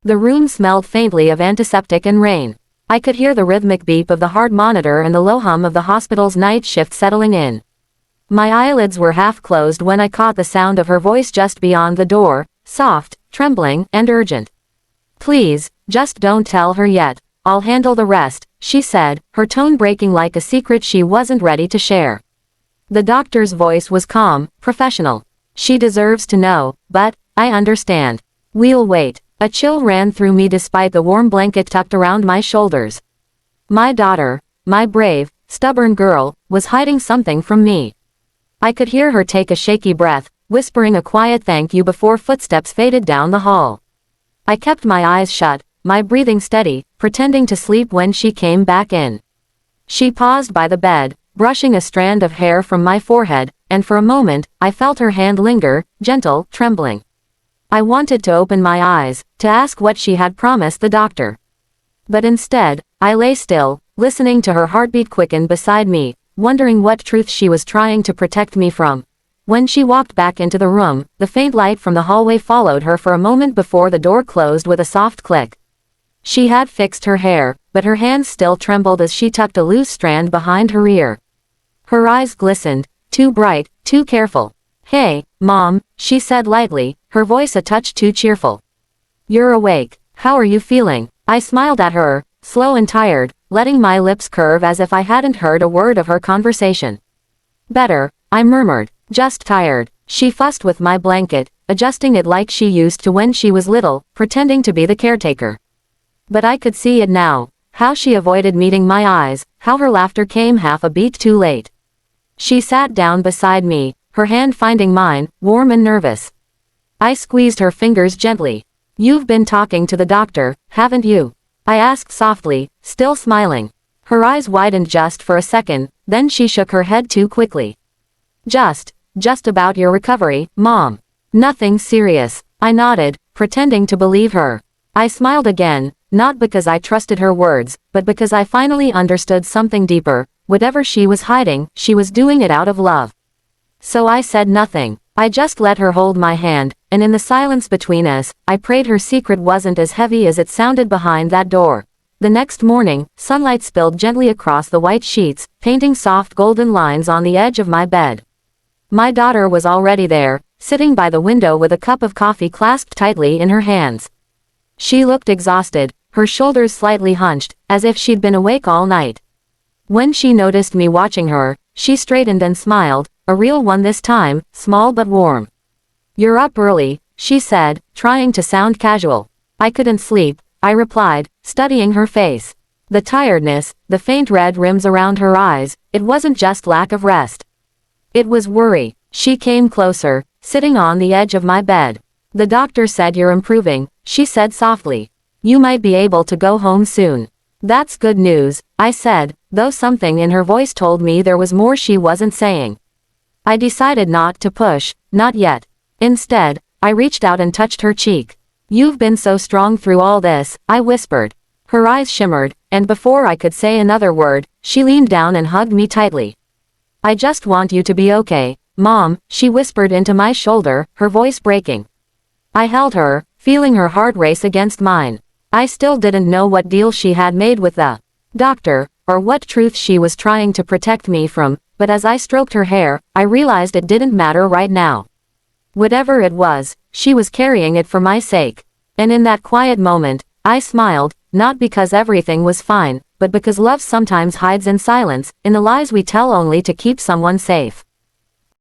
The room smelled faintly of antiseptic and rain. I could hear the rhythmic beep of the heart monitor and the low hum of the hospital's night shift settling in. My eyelids were half closed when I caught the sound of her voice just beyond the door, soft, trembling, and urgent. "Please, just don't tell her yet. I'll handle the rest," she said, her tone breaking like a secret she wasn't ready to share. The doctor's voice was calm, professional. "She deserves to know, but I understand. We'll wait." A chill ran through me despite the warm blanket tucked around my shoulders. My daughter, my brave, stubborn girl, was hiding something from me. I could hear her take a shaky breath, whispering a quiet thank you before footsteps faded down the hall. I kept my eyes shut, my breathing steady, pretending to sleep when she came back in. She paused by the bed, brushing a strand of hair from my forehead, and for a moment, I felt her hand linger, gentle, trembling. I wanted to open my eyes, to ask what she had promised the doctor. But instead, I lay still, listening to her heartbeat quicken beside me, wondering what truth she was trying to protect me from. When she walked back into the room, the faint light from the hallway followed her for a moment before the door closed with a soft click. She had fixed her hair, but her hands still trembled as she tucked a loose strand behind her ear. Her eyes glistened, too bright, too careful. "Hey, Mom," she said lightly, her voice a touch too cheerful. "You're awake. How are you feeling?" I smiled at her, slow and tired, letting my lips curve as if I hadn't heard a word of her conversation. "Better," I murmured. "Just tired." She fussed with my blanket, adjusting it like she used to when she was little, pretending to be the caretaker. But I could see it now, how she avoided meeting my eyes, how her laughter came half a beat too late. She sat down beside me, her hand finding mine, warm and nervous. I squeezed her fingers gently. "You've been talking to the doctor, haven't you?" I asked softly, still smiling. Her eyes widened just for a second, then she shook her head too quickly. Just about your recovery, Mom. Nothing serious." I nodded, pretending to believe her. I smiled again, not because I trusted her words, but because I finally understood something deeper. Whatever she was hiding, she was doing it out of love. So I said nothing. I just let her hold my hand, and in the silence between us, I prayed her secret wasn't as heavy as it sounded behind that door. The next morning, sunlight spilled gently across the white sheets, painting soft golden lines on the edge of my bed. My daughter was already there, sitting by the window with a cup of coffee clasped tightly in her hands. She looked exhausted, her shoulders slightly hunched, as if she'd been awake all night. When she noticed me watching her, she straightened and smiled, a real one this time, small but warm. "You're up early," she said, trying to sound casual. "I couldn't sleep," I replied, studying her face. The tiredness, the faint red rims around her eyes, it wasn't just lack of rest. It was worry. She came closer, sitting on the edge of my bed. "The doctor said you're improving," she said softly. "You might be able to go home soon." "That's good news," I said, though something in her voice told me there was more she wasn't saying. I decided not to push, not yet. Instead, I reached out and touched her cheek. "You've been so strong through all this," I whispered. Her eyes shimmered, and before I could say another word, she leaned down and hugged me tightly. "I just want you to be okay, Mom," she whispered into my shoulder, her voice breaking. I held her, feeling her heart race against mine. I still didn't know what deal she had made with the doctor, or what truth she was trying to protect me from, but as I stroked her hair, I realized it didn't matter right now. Whatever it was, she was carrying it for my sake. And in that quiet moment, I smiled, not because everything was fine, but because love sometimes hides in silence, in the lies we tell only to keep someone safe.